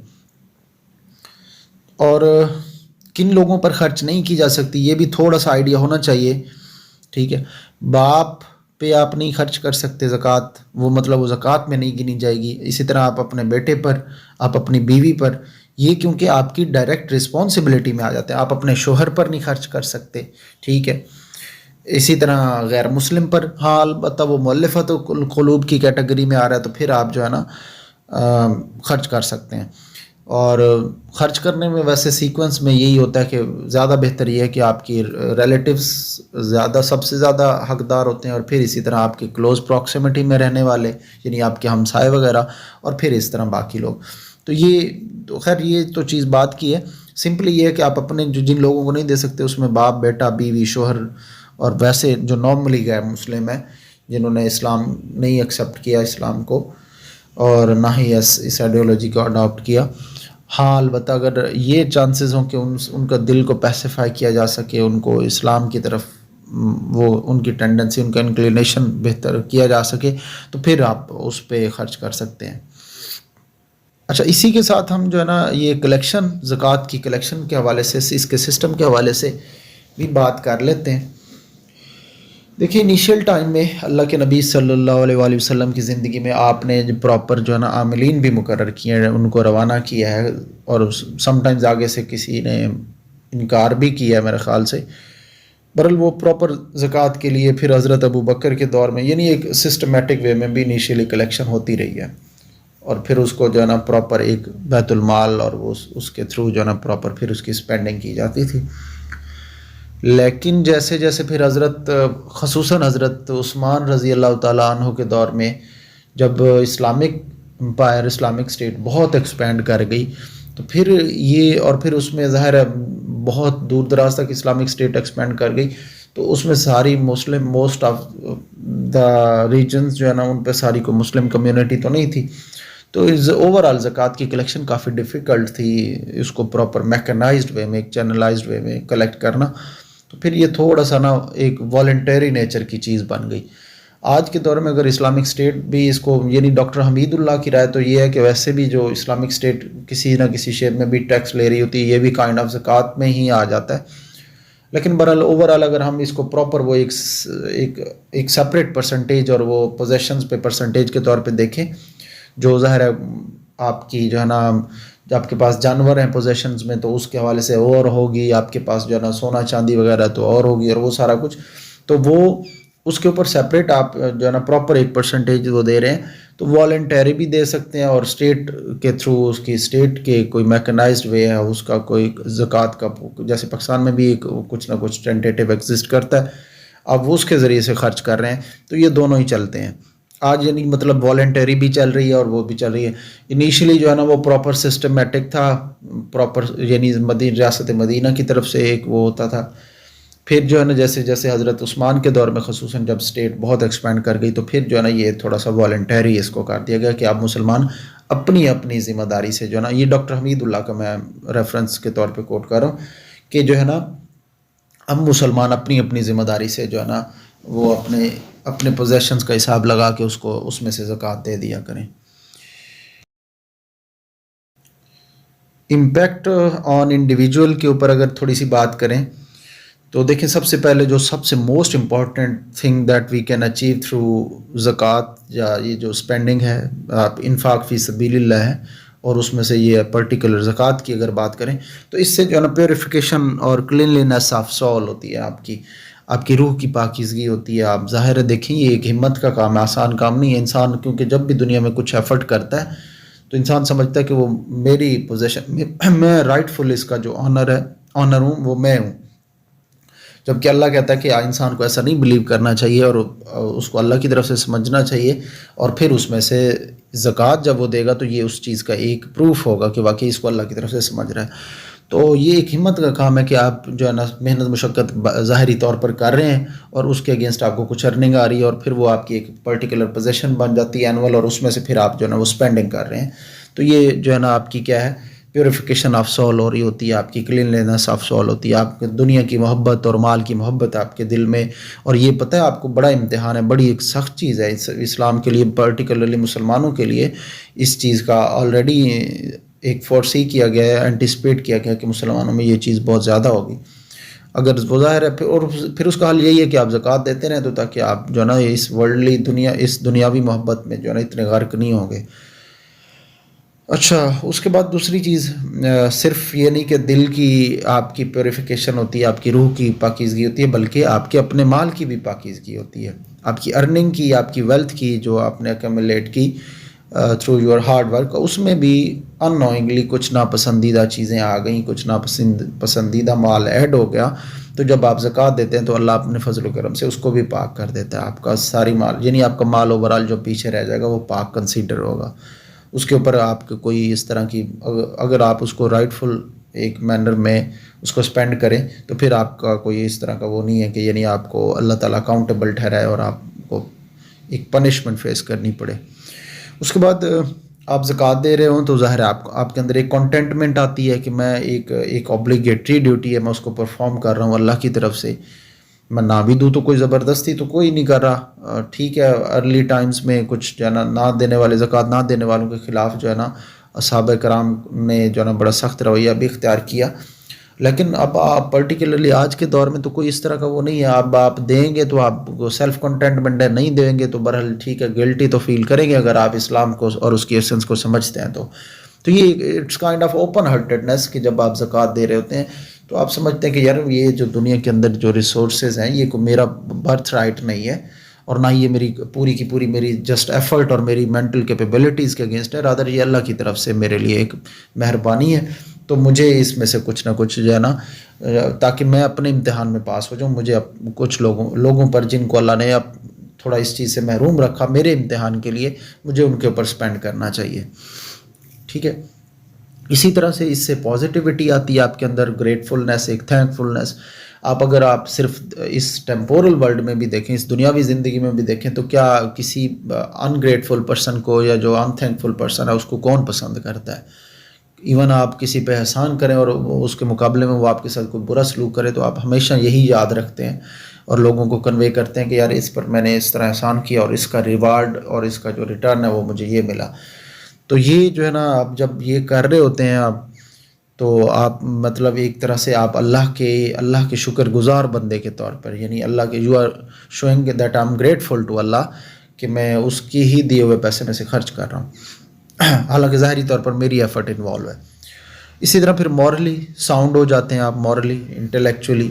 اور کن لوگوں پر خرچ نہیں کی جا سکتی یہ بھی تھوڑا سا آئیڈیا ہونا چاہیے. ٹھیک ہے. باپ پہ آپ نہیں خرچ کر سکتے زکوٰۃ، وہ مطلب وہ زکوٰۃ میں نہیں گنی جائے گی. اسی طرح آپ اپنے بیٹے پر، آپ اپنی بیوی پر، یہ کیونکہ آپ کی ڈائریکٹ رسپانسبلٹی میں آ جاتے ہیں. آپ اپنے شوہر پر نہیں خرچ کر سکتے. ٹھیک ہے. اسی طرح غیر مسلم پر، ہاں البتہ وہ مؤلفۃ القلوب کی کیٹیگری میں آ رہا ہے تو پھر آپ جو ہے نا خرچ کر سکتے ہیں. اور خرچ کرنے میں ویسے سیکوینس میں یہی ہوتا ہے کہ زیادہ بہتر یہ ہے کہ آپ کی ریلیٹیوز سب سے زیادہ حقدار ہوتے ہیں، اور پھر اسی طرح آپ کے کلوز پراکسیمیٹی میں رہنے والے، یعنی آپ کے ہمسائے وغیرہ، اور پھر اس طرح باقی لوگ. تو یہ خیر یہ تو چیز بات کی ہے. سمپلی یہ ہے کہ آپ اپنے جن لوگوں کو نہیں دے سکتے اس میں باپ، بیٹا، بیوی، شوہر، اور ویسے جو نارملی غیر مسلم ہیں جنہوں نے اسلام نہیں ایکسیپٹ کیا اسلام کو، اور نہ ہی اس آئیڈیالوجی کو اڈاپٹ کیا. ہاں البتہ اگر یہ چانسز ہوں کہ ان کا دل کو پیسیفائی کیا جا سکے، ان کو اسلام کی طرف وہ ان کی ٹینڈنسی، ان کا انکلینیشن بہتر کیا جا سکے، تو پھر آپ اس پہ خرچ کر سکتے ہیں. اچھا، اسی کے ساتھ ہم جو ہے نا یہ کلیکشن، زکوٰۃ کی کلیکشن کے حوالے سے، اس کے سسٹم کے حوالے سے بھی بات کر لیتے ہیں۔ دیکھیے انیشیل ٹائم میں اللہ کے نبی صلی اللہ علیہ وآلہ وسلم کی زندگی میں آپ نے پراپر جو ہے نا عاملین بھی مقرر کیے ہیں، ان کو روانہ کیا ہے، اور سم ٹائمز آگے سے کسی نے انکار بھی کیا ہے میرے خیال سے۔ برحال وہ پراپر زکوٰۃ کے لیے پھر حضرت ابو بکر کے دور میں، یعنی ایک سسٹمیٹک وے میں بھی انیشیلی کلیکشن ہوتی رہی ہے، اور پھر اس کو جو ہے نا پراپر ایک بیت المال، اور وہ اس کے تھرو جو ہے نا پراپر پھر اس کی اسپینڈنگ کی جاتی تھی۔ لیکن جیسے جیسے پھر حضرت، خصوصاً حضرت عثمان رضی اللہ تعالیٰ عنہ کے دور میں، جب اسلامک امپائر، اسلامک اسٹیٹ بہت ایکسپینڈ کر گئی، تو پھر یہ، اور پھر اس میں ظاہر ہے بہت دور دراز تک اسلامک اسٹیٹ ایکسپینڈ کر گئی، تو اس میں ساری مسلم، موسٹ آف دا ریجنز جو ہے نا ان پہ ساری کو مسلم کمیونٹی تو نہیں تھی، تو اوور آل زکوٰۃ کی کلیکشن کافی ڈیفیکلٹ تھی، اس کو پراپر میکنائزڈ وے میں، ایک چینلائزڈ وے میں کلیکٹ کرنا، تو پھر یہ تھوڑا سا نا ایک والنٹری نیچر کی چیز بن گئی۔ آج کے دور میں اگر اسلامک اسٹیٹ بھی اس کو، یعنی ڈاکٹر حمید اللہ کی رائے تو یہ ہے کہ ویسے بھی جو اسلامک اسٹیٹ کسی نہ کسی شیپ میں بھی ٹیکس لے رہی ہوتی ہے، یہ بھی کائنڈ آف زکوٰۃ میں ہی آ جاتا ہے، لیکن برحال اوور آل اگر ہم اس کو پراپر وہ ایک سپریٹ پرسنٹیج، اور وہ پوزیشنز پہ پرسنٹیج کے طور پہ دیکھیں، جو ظاہر ہے آپ کی جو ہے نا، جب آپ کے پاس جانور ہیں پوزیشنز میں تو اس کے حوالے سے اور ہوگی، آپ کے پاس جو ہے نا سونا چاندی وغیرہ تو اور ہوگی، اور وہ سارا کچھ، تو وہ اس کے اوپر سیپریٹ آپ جو ہے نا پراپر ایک پرسنٹیج وہ دے رہے ہیں، تو والنٹری بھی دے سکتے ہیں، اور اسٹیٹ کے تھرو، اس کی اسٹیٹ کے کوئی میکنائزڈ وے ہے اس کا، کوئی زکوٰۃ کا، جیسے پاکستان میں بھی ایک کچھ نہ کچھ ٹینٹیٹیو ایگزسٹ کرتا ہے، اب وہ اس کے ذریعے سے خرچ کر رہے ہیں، تو یہ دونوں ہی چلتے ہیں آج، یعنی مطلب والنٹری بھی چل رہی ہے اور وہ بھی چل رہی ہے۔ انیشلی جو ہے نا وہ پراپر سسٹمیٹک تھا، پراپر یعنی ریاست مدینہ کی طرف سے ایک وہ ہوتا تھا، پھر جو ہے نا جیسے جیسے حضرت عثمان کے دور میں خصوصاً جب اسٹیٹ بہت ایکسپینڈ کر گئی، تو پھر جو ہے نا یہ تھوڑا سا والنٹری اس کو کر دیا گیا کہ آپ مسلمان اپنی اپنی ذمہ داری سے جو ہے نا، یہ ڈاکٹر حمید اللہ کا میں ریفرنس کے طور پہ کوٹ کر رہا ہوں، کہ جو ہے نا ہم مسلمان اپنی اپنی ذمہ داری سے جو ہے نا وہ اپنے پوزیشنز کا حساب لگا کے اس میں سے زکوٰۃ دے دیا کریں۔ امپیکٹ آن انڈیویجول کے اوپر اگر تھوڑی سی بات کریں تو دیکھیں، سب سے پہلے جو سب سے most important thing that we can achieve through زکوٰۃ، یا یہ جو اسپینڈنگ ہے، آپ انفاق فی سبیل اللہ ہے، اور اس میں سے یہ پرٹیکولر زکوٰۃ کی اگر بات کریں تو اس سے جو ہے نا پیوریفیکیشن اور کلینلینس آف سول ہوتی ہے، آپ کی روح کی پاکیزگی ہوتی ہے۔ آپ ظاہر ہے دیکھیں، یہ ایک ہمت کا کام ہے، آسان کام نہیں ہے۔ انسان کیونکہ جب بھی دنیا میں کچھ ایفرٹ کرتا ہے تو انسان سمجھتا ہے کہ وہ میری پوزیشن میں رائٹ فل، اس کا جو آنر ہوں وہ میں ہوں، جبکہ اللہ کہتا ہے کہ انسان کو ایسا نہیں بلیو کرنا چاہیے، اور اس کو اللہ کی طرف سے سمجھنا چاہیے، اور پھر اس میں سے زکوٰۃ جب وہ دے گا تو یہ اس چیز کا ایک پروف ہوگا کہ واقعی اس کو اللہ کی طرف سے سمجھ رہا ہے۔ تو یہ ایک ہمت کا کام ہے کہ آپ جو ہے نا محنت مشقت ظاہری طور پر کر رہے ہیں، اور اس کے اگینسٹ آپ کو کچھ ارننگ آ رہی ہے، اور پھر وہ آپ کی ایک پرٹیکولر پوزیشن بن جاتی ہے اینول، اور اس میں سے پھر آپ جو ہے نا وہ اسپینڈنگ کر رہے ہیں، تو یہ جو ہے نا آپ کی کیا ہے، پیوریفیکیشن آف سول ہو رہی ہوتی ہے، آپ کی کلینلینس آف سول ہوتی ہے، آپ دنیا کی محبت اور مال کی محبت آپ کے دل میں، اور یہ پتہ ہے آپ کو بڑا امتحان ہے، بڑی ایک سخت چیز ہے اسلام کے لیے، پرٹیکولرلی مسلمانوں کے لیے، اس چیز کا آلریڈی ایک فورسی کیا گیا ہے، اینٹیسپیٹ کیا گیا کہ مسلمانوں میں یہ چیز بہت زیادہ ہوگی۔ اگر وہ ظاہر ہے اور پھر اس کا حل یہی ہے کہ آپ زکوٰۃ دیتے رہیں، تو تاکہ آپ جو ہے نا اس ورلڈلی دنیا، اس دنیاوی محبت میں جو ہے نا اتنے غرق نہیں ہوں گے۔ اچھا، اس کے بعد دوسری چیز، صرف یہ نہیں کہ دل کی آپ کی پیوریفیکیشن ہوتی ہے، آپ کی روح کی پاکیزگی ہوتی ہے، بلکہ آپ کے اپنے مال کی بھی پاکیزگی ہوتی ہے، آپ کی ارننگ کی، آپ کی ویلتھ کی، جو آپ نے ایکومولیٹ کی تھرو یور ہارڈ ورک، اس میں بھی ان نوئنگلی کچھ ناپسندیدہ چیزیں آ گئیں، کچھ پسندیدہ مال ایڈ ہو گیا، تو جب آپ زکوٰۃ دیتے ہیں تو اللہ اپنے فضل و کرم سے اس کو بھی پاک کر دیتا ہے، آپ کا ساری مال، یعنی آپ کا مال اوورال جو پیچھے رہ جائے گا وہ پاک کنسیڈر ہوگا، اس کے اوپر آپ کو کوئی اس طرح کی، اگر آپ اس کو رائٹ فل ایک مینر میں اس کو اسپینڈ کریں تو پھر آپ کا کوئی اس طرح کا وہ نہیں ہے کہ یعنی آپ کو اللہ تعالیٰ اکاؤنٹیبل ٹھہرائے اور آپ کو ایک پنشمنٹ فیس کرنی پڑے۔ اس کے بعد آپ زکوٰۃ دے رہے ہوں تو ظاہر ہے آپ کے اندر ایک کنٹینٹمنٹ آتی ہے کہ میں ایک اوبلیگیٹری ڈیوٹی ہے، میں اس کو پرفارم کر رہا ہوں اللہ کی طرف سے، میں نہ بھی دوں تو کوئی زبردستی تو کوئی نہیں کر رہا، ٹھیک ہے، ارلی ٹائمز میں کچھ جو ہے نا نہ دینے والے، زکوٰۃ نہ دینے والوں کے خلاف جو ہے نا اصحاب کرام نے جو ہے نا بڑا سخت رویہ بھی اختیار کیا. لیکن اب آپ پرٹیکولرلی آج کے دور میں تو کوئی اس طرح کا وہ نہیں ہے. اب آپ دیں گے تو آپ کو سیلف کنٹینٹمنٹ ہے, نہیں دیں گے تو بہرحال ٹھیک ہے, گلٹی تو فیل کریں گے اگر آپ اسلام کو اور اس کی ایسنس کو سمجھتے ہیں. تو یہ اٹس کائنڈ آف اوپن ہارٹیڈنس کہ جب آپ زکوٰۃ دے رہے ہوتے ہیں تو آپ سمجھتے ہیں کہ یار یہ جو دنیا کے اندر جو ریسورسز ہیں یہ کوئی میرا برتھ رائٹ نہیں ہے, اور نہ یہ میری پوری کی پوری میری جسٹ ایفرٹ اور میری مینٹل کیپیبلٹیز کے اگینسٹ ہے, رادر یہ اللہ کی طرف سے میرے لیے ایک مہربانی ہے. تو مجھے اس میں سے کچھ نہ کچھ جو ہے نا, تاکہ میں اپنے امتحان میں پاس ہو جاؤں, مجھے کچھ لوگوں پر جن کو اللہ نے اب تھوڑا اس چیز سے محروم رکھا میرے امتحان کے لیے, مجھے ان کے اوپر سپینڈ کرنا چاہیے. ٹھیک ہے. اسی طرح سے اس سے پازیٹیوٹی آتی ہے آپ کے اندر, گریٹفلنس, ایک تھینک فلنس. اگر آپ صرف اس ٹیمپورل ورلڈ میں بھی دیکھیں, اس دنیاوی زندگی میں بھی دیکھیں, تو کیا کسی انگریٹفل پرسن کو یا جو ان تھینکفل پرسن ہے اس کو کون پسند کرتا ہے؟ ایون آپ کسی پہ احسان کریں اور اس کے مقابلے میں وہ آپ کے ساتھ کوئی برا سلوک کرے تو آپ ہمیشہ یہی یاد رکھتے ہیں اور لوگوں کو کنوے کرتے ہیں کہ یار اس پر میں نے اس طرح احسان کیا اور اس کا ریوارڈ اور اس کا جو ریٹرن ہے وہ مجھے یہ ملا. تو یہ جو ہے نا, آپ جب یہ کر رہے ہوتے ہیں آپ, تو آپ مطلب ایک طرح سے آپ اللہ کے شکر گزار بندے کے طور پر, یعنی اللہ کے you are showing that I am grateful to Allah کہ میں اس کی ہی دیے ہوئے پیسے میں سے خرچ کر رہا ہوں, حالانکہ ظاہری طور پر میری ایفرٹ انوالو ہے. اسی طرح پھر مورلی ساؤنڈ ہو جاتے ہیں آپ, مورلی انٹلیکچولی.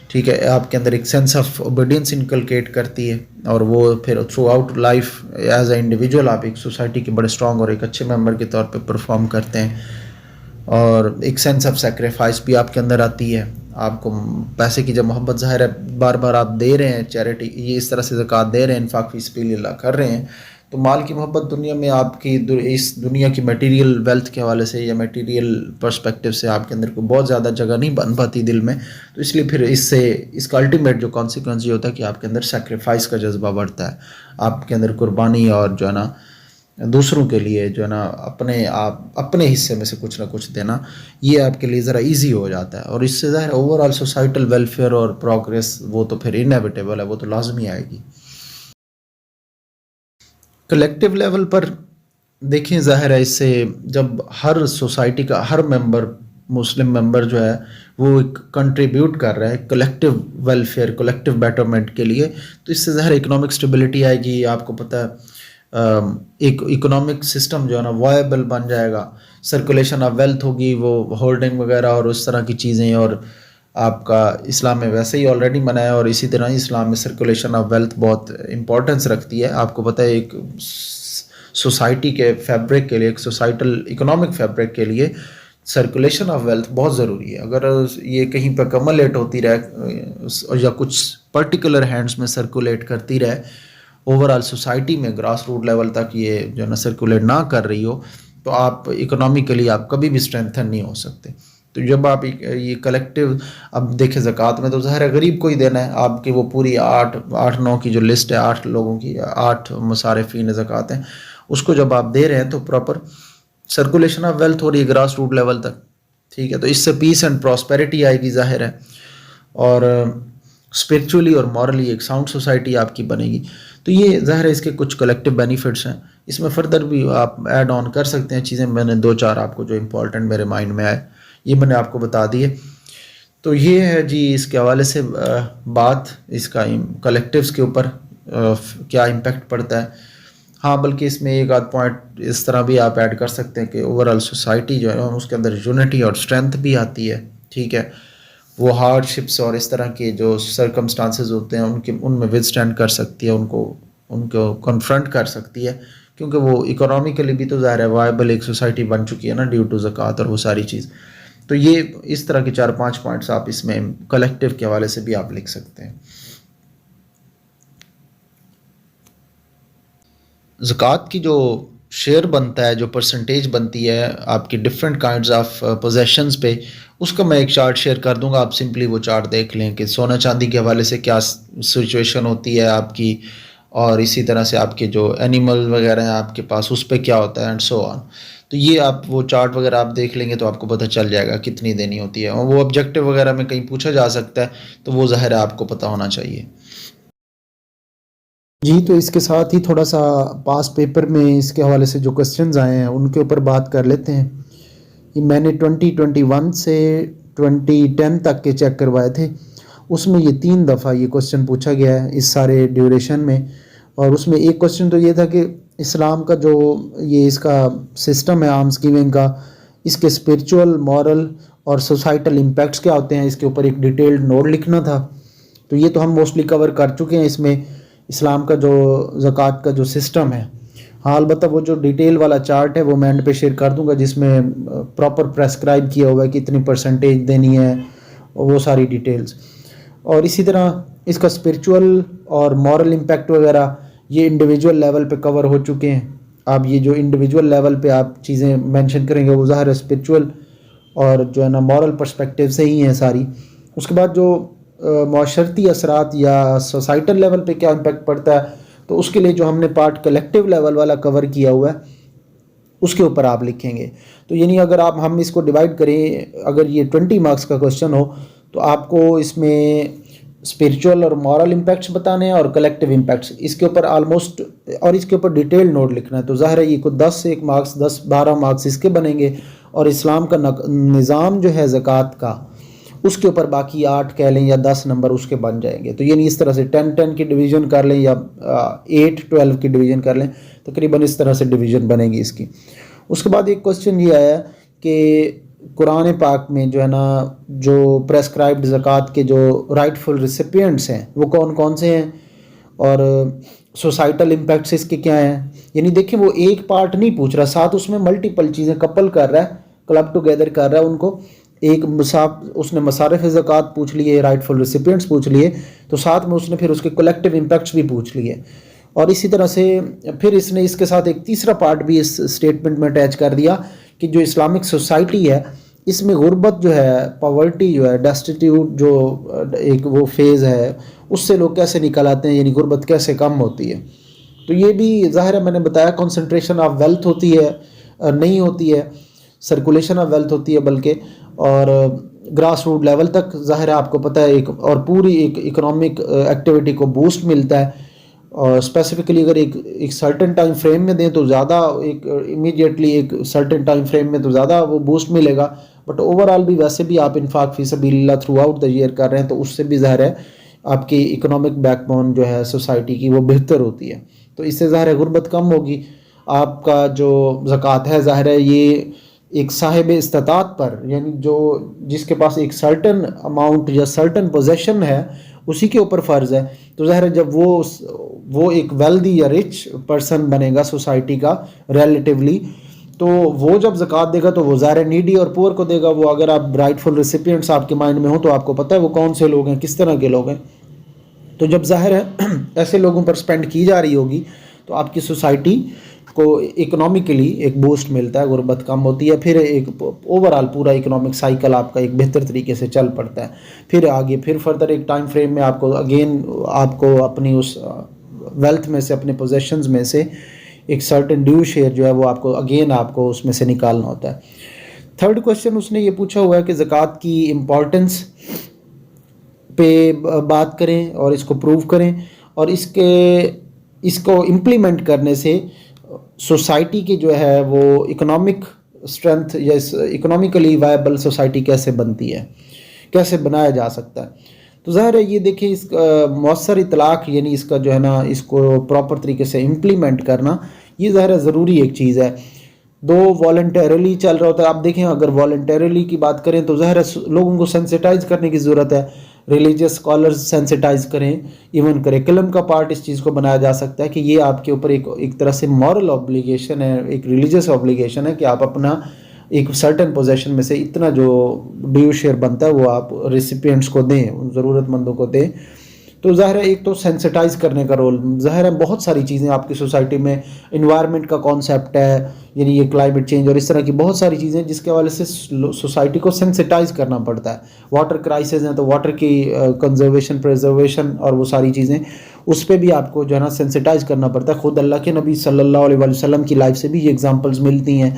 ٹھیک ہے, آپ کے اندر ایک سینس آف اوبیڈینس انکلکیٹ کرتی ہے, اور وہ پھر through out life as a individual آپ ایک سوسائٹی کے بڑے اسٹرانگ اور ایک اچھے ممبر کے طور پہ پرفارم کرتے ہیں. اور ایک سینس آف سیکریفائس بھی آپ کے اندر آتی ہے. آپ کو پیسے کی جب محبت ظاہر ہے, بار بار آپ دے رہے ہیں چیریٹی, یہ اس طرح سے زکوٰۃ دے رہے ہیں, انفاق فی سبیل اللہ کر رہے ہیں, تو مال کی محبت دنیا میں آپ کی اس دنیا کی میٹیریل ویلتھ کے حوالے سے یا میٹیریل پرسپیکٹیو سے آپ کے اندر کوئی بہت زیادہ جگہ نہیں بن پاتی دل میں. تو اس لیے پھر اس کا الٹیمیٹ جو کانسیکوینس یہ ہوتا ہے کہ آپ کے اندر سیکریفائس کا جذبہ بڑھتا ہے, آپ کے اندر قربانی اور جو ہے نا دوسروں کے لیے جو ہے نا اپنے حصے میں سے کچھ نہ کچھ دینا, یہ آپ کے لیے ذرا ایزی ہو جاتا ہے. اور اس سے ظاہر اوور آل سوسائٹل ویلفیئر اور پروگریس وہ تو پھر انیویٹیبل ہے, وہ تو لازمی آئے گی. کلیکٹیو لیول پر دیکھیں, ظاہر ہے اس سے جب ہر سوسائٹی کا ہر ممبر, مسلم ممبر جو ہے وہ ایک کنٹریبیوٹ کر رہا ہے کلیکٹیو ویلفیئر, کلیکٹیو بیٹرمنٹ کے لیے, تو اس سے ظاہر اکنامک اسٹیبلٹی آئے گی. آپ کو پتہ ہے ایک اکنامک سسٹم جو ہے نا وائبل بن جائے گا, سرکولیشن آف ویلتھ ہوگی, وہ ہولڈنگ وغیرہ اور اس طرح کی چیزیں, اور آپ کا اسلام میں ویسے ہی آلریڈی منع ہے, اور اسی طرح اسلام میں سرکولیشن آف ویلتھ بہت امپورٹنس رکھتی ہے. آپ کو پتہ ہے ایک سوسائٹی کے فیبرک کے لیے, ایک سوسائٹل اکنامک فیبرک کے لیے سرکولیشن آف ویلتھ بہت ضروری ہے. اگر یہ کہیں پہ کمولیٹ ہوتی رہے یا کچھ پرٹیکولر ہینڈز میں سرکولیٹ کرتی رہے, اوور آل سوسائٹی میں گراس روٹ لیول تک یہ جو ہے نا سرکولیٹ نہ کر رہی ہو, تو آپ اکنامکلی آپ کبھی بھی اسٹرینتھن نہیں ہو سکتے. تو جب آپ یہ کلیکٹیو, اب دیکھیں زکوٰۃ میں تو ظاہر ہے غریب کو ہی دینا ہے, آپ کی وہ پوری 8-9 کی جو لسٹ ہے, 8 لوگوں کی, 8 مصارفین زکوٰۃ ہیں, اس کو جب آپ دے رہے ہیں تو پراپر سرکولیشن آف ویلتھ ہو رہی ہے گراس روٹ لیول تک. ٹھیک ہے, تو اس سے پیس اینڈ پراسپیرٹی آئے گی ظاہر ہے, اور اسپرچولی اور مورلی ایک ساؤنڈ سوسائٹی آپ کی بنے گی. تو یہ ظاہر ہے اس کے کچھ کلیکٹیو بینیفٹس ہیں. اس میں فردر بھی آپ ایڈ آن کر سکتے ہیں چیزیں, میں نے 2-4 آپ کو جو امپورٹنٹ میرے مائنڈ میں آئے یہ میں نے آپ کو بتا دی ہے. تو یہ ہے جی اس کے حوالے سے بات, اس کا کلیکٹیوز کے اوپر کیا امپیکٹ پڑتا ہے. ہاں, بلکہ اس میں ایک آدھ پوائنٹ اس طرح بھی آپ ایڈ کر سکتے ہیں کہ اوور آل سوسائٹی جو ہے اس کے اندر یونٹی اور اسٹرینتھ بھی آتی ہے. ٹھیک ہے, وہ ہارڈ شپس اور اس طرح کے جو سرکمسٹانسز ہوتے ہیں ان میں ود اسٹینڈ کر سکتی ہے, ان کو کنفرنٹ کر سکتی ہے, کیونکہ وہ اکنامکلی بھی تو ظاہر ہے وائبل ایک سوسائٹی بن چکی ہے نا ڈیو ٹو زکوٰۃ اور وہ ساری چیز. تو یہ اس طرح کے 4-5 پوائنٹس آپ اس میں کلیکٹیو کے حوالے سے بھی آپ لکھ سکتے ہیں. زکوٰۃ کی جو شیئر بنتا ہے, جو پرسنٹیج بنتی ہے آپ کی ڈفرینٹ کائنڈز آف پوزیشنز پہ, اس کا میں ایک چارٹ شیئر کر دوں گا. آپ سمپلی وہ چارٹ دیکھ لیں کہ سونا چاندی کے حوالے سے کیا سچویشن ہوتی ہے آپ کی, اور اسی طرح سے آپ کے جو اینیمل وغیرہ ہیں آپ کے پاس اس پہ کیا ہوتا ہے, اینڈ سو آن. تو یہ آپ وہ چارٹ وغیرہ آپ دیکھ لیں گے تو آپ کو پتہ چل جائے گا کتنی دینی ہوتی ہے. اور وہ آبجیکٹیو وغیرہ میں کہیں پوچھا جا سکتا ہے, تو وہ ظاہر ہے آپ کو پتہ ہونا چاہیے. جی تو اس کے ساتھ ہی تھوڑا سا پاس پیپر میں اس کے حوالے سے جو کوسچنز آئے ہیں ان کے اوپر بات کر لیتے ہیں. یہ میں نے 2021 سے 2010 تک کے چیک کروائے تھے. اس میں یہ 3 دفعہ یہ کوسچن پوچھا گیا ہے اس سارے ڈیوریشن میں. اور اس میں ایک کوسچن تو یہ تھا کہ اسلام کا جو یہ اس کا سسٹم ہے آرمز گیونگ کا، اس کے اسپرچول، مورل اور سوسائٹل امپیکٹس کیا ہوتے ہیں، اس کے اوپر ایک ڈیٹیلڈ نوٹ لکھنا تھا. تو یہ تو ہم موسٹلی کور کر چکے ہیں اس میں، اسلام کا جو زکوٰۃ کا جو سسٹم ہے. ہاں البتہ وہ جو ڈیٹیل والا چارٹ ہے وہ میں اینڈ پہ شیئر کر دوں گا، جس میں پراپر پریسکرائب کیا ہوا ہے کہ اتنی پرسنٹیج دینی ہے، وہ ساری ڈیٹیلز. اور اسی طرح اس کا اسپرچول اور مورل امپیکٹ وغیرہ یہ انڈیویجول لیول پہ کور ہو چکے ہیں. اب یہ جو انڈیویجول لیول پہ آپ چیزیں مینشن کریں گے وہ ظاہر ہے اسپرچول اور جو ہے نا مورل پرسپیکٹیو سے ہی ہیں ساری. اس کے بعد جو معاشرتی اثرات یا سوسائٹل لیول پہ کیا امپیکٹ پڑتا ہے، تو اس کے لیے جو ہم نے پارٹ کلیکٹیو لیول والا کور کیا ہوا ہے اس کے اوپر آپ لکھیں گے. تو یعنی اگر ہم اس کو ڈیوائڈ کریں، اگر یہ 20 مارکس کا کوسچن ہو تو آپ کو اس میں اسپرچول اور مورل امپیکٹس بتانے ہیں اور کلیکٹیو امپیکٹس اس کے اوپر آلموسٹ، اور اس کے اوپر ڈیٹیل نوٹ لکھنا ہے. تو ظاہر ہے یہ کو 10 سے 1 مارکس 10-12 مارکس اس کے بنیں گے. اور اسلام کا نظام جو ہے زکوٰۃ کا، اس کے اوپر باقی 8 کہہ لیں یا 10 نمبر اس کے بن جائیں گے. تو یعنی اس طرح سے 10-10 کی ڈویژن کر لیں یا 8-12 کی ڈویژن کر لیں، تقریباً اس طرح سے ڈویژن بنے گی اس کی. اس کے بعد ایک کوسچن یہ آیا کہ قرآن پاک میں جو ہے نا جو پریسکرائبڈ زکوٰۃ کے جو رائٹ فل ریسیپینٹس ہیں وہ کون کون سے ہیں، اور سوسائٹل امپیکٹس اس کے کیا ہیں. یعنی دیکھیں وہ ایک پارٹ نہیں پوچھ رہا، ساتھ اس میں ملٹیپل چیزیں کپل کر رہا ہے، کلب ٹوگیدر کر رہا ہے ان کو. ایک اس نے مصارف زکوٰۃ پوچھ لیے، رائٹ فل ریسیپینٹس پوچھ لیے، تو ساتھ میں اس نے پھر اس کے کلیکٹیو امپیکٹس بھی پوچھ لیے. اور اسی طرح سے پھر اس نے اس کے ساتھ ایک تیسرا پارٹ بھی اس اسٹیٹمنٹ میں اٹیچ کر دیا کہ جو اسلامک سوسائٹی ہے اس میں غربت جو ہے، پاورٹی جو ہے، ڈیسٹیٹیوٹ جو ایک وہ فیز ہے، اس سے لوگ کیسے نکل آتے ہیں، یعنی غربت کیسے کم ہوتی ہے. تو یہ بھی ظاہر ہے میں نے بتایا کنسنٹریشن آف ویلتھ ہوتی ہے، نہیں ہوتی ہے سرکولیشن آف ویلتھ ہوتی ہے بلکہ، اور گراس روٹ لیول تک ظاہر ہے آپ کو پتہ ہے ایک، اور پوری ایک اکنامک ایکٹیویٹی کو بوسٹ ملتا ہے. اور اسپیسیفکلی اگر ایک سرٹن ٹائم فریم میں دیں تو زیادہ، ایک امیڈیٹلی ایک سرٹن ٹائم فریم میں تو زیادہ وہ بوسٹ ملے گا. بٹ اوور آل بھی ویسے بھی آپ انفاق فی سبیل اللہ تھرو آؤٹ دا ایئر کر رہے ہیں تو اس سے بھی ظاہر ہے آپ کی اکنامک بیک بون جو ہے سوسائٹی کی وہ بہتر ہوتی ہے. تو اس سے ظاہر ہے غربت کم ہوگی. آپ کا جو زکوٰۃ ہے ظاہر ہے یہ ایک صاحب استطاعت پر، یعنی جو جس کے پاس ایک سرٹن اماؤنٹ یا سرٹن پوزیشن ہے اسی کے اوپر فرض ہے. تو ظاہر ہے جب وہ ایک ویلدی یا رچ پرسن بنے گا سوسائٹی کا ریلیٹیولی، تو وہ جب زکوٰۃ دے گا تو وہ ظاہر نیڈی اور پور کو دے گا. وہ اگر آپ رائٹ فل ریسیپینٹس آپ کے مائنڈ میں ہوں تو آپ کو پتہ ہے وہ کون سے لوگ ہیں، کس طرح کے لوگ ہیں. تو جب ظاہر ہے ایسے لوگوں پر سپینڈ کی جا رہی ہوگی تو آپ کی سوسائٹی کو اکنامکلی ایک بوسٹ ملتا ہے، غربت کم ہوتی ہے، پھر ایک اوور آل پورا اکنامک سائیکل آپ کا ایک بہتر طریقے سے چل پڑتا ہے. پھر آگے پھر فردر ایک ٹائم فریم میں آپ کو اگین آپ کو اپنی اس ویلتھ میں سے، اپنے پوزیشنز میں سے ایک سرٹن ڈیو شیئر جو ہے وہ آپ کو اگین آپ کو اس میں سے نکالنا ہوتا ہے. تھرڈ کوسچن اس نے یہ پوچھا ہوا ہے کہ زکوٰۃ کی امپورٹنس پہ بات کریں اور اس کو پروو کریں، اور اس کو امپلیمنٹ کرنے سے سوسائٹی کی جو ہے وہ اکنامک اسٹرینتھ یا اکنامکلی وائبل سوسائٹی کیسے بنتی ہے، کیسے بنایا جا سکتا ہے. تو ظاہر ہے یہ دیکھیں اس کا مؤثر اطلاق، یعنی اس کا جو ہے نا اس کو پراپر طریقے سے امپلیمنٹ کرنا یہ ظاہر ہے ضروری ایک چیز ہے. دو والنٹیرلی چل رہا ہوتا ہے. آپ دیکھیں اگر والنٹیرلی کی بات کریں تو ظاہر ہے لوگوں کو سینسیٹائز کرنے کی ضرورت ہے، ریلیجیس اسکالرز سینسیٹائز کریں، ایون کریکلم کا پارٹ اس چیز کو بنایا جا سکتا ہے کہ یہ آپ کے اوپر ایک طرح سے مورل اوبلیگیشن ہے، ایک ریلیجیس اوبلیگیشن ہے کہ آپ اپنا ایک سرٹن پوزیشن میں سے اتنا جو ڈیو شیئر بنتا ہے وہ آپ ریسیپینٹس کو دیں، ضرورت مندوں کو دیں. تو ظاہر ہے ایک تو سینسیٹائز کرنے کا رول، ظاہر ہے بہت ساری چیزیں آپ کی سوسائٹی میں، انوائرمنٹ کا کانسیپٹ ہے، یعنی یہ کلائمیٹ چینج اور اس طرح کی بہت ساری چیزیں جس کے حوالے سے سوسائٹی کو سینسیٹائز کرنا پڑتا ہے. واٹر کرائسس ہیں تو واٹر کی کنزرویشن، پریزرویشن اور وہ ساری چیزیں اس پہ بھی آپ کو جو ہے نا سینسیٹائز کرنا پڑتا ہے. خود اللہ کے نبی صلی اللہ علیہ وسلم کی لائف سے بھی یہ ایگزامپلز ملتی ہیں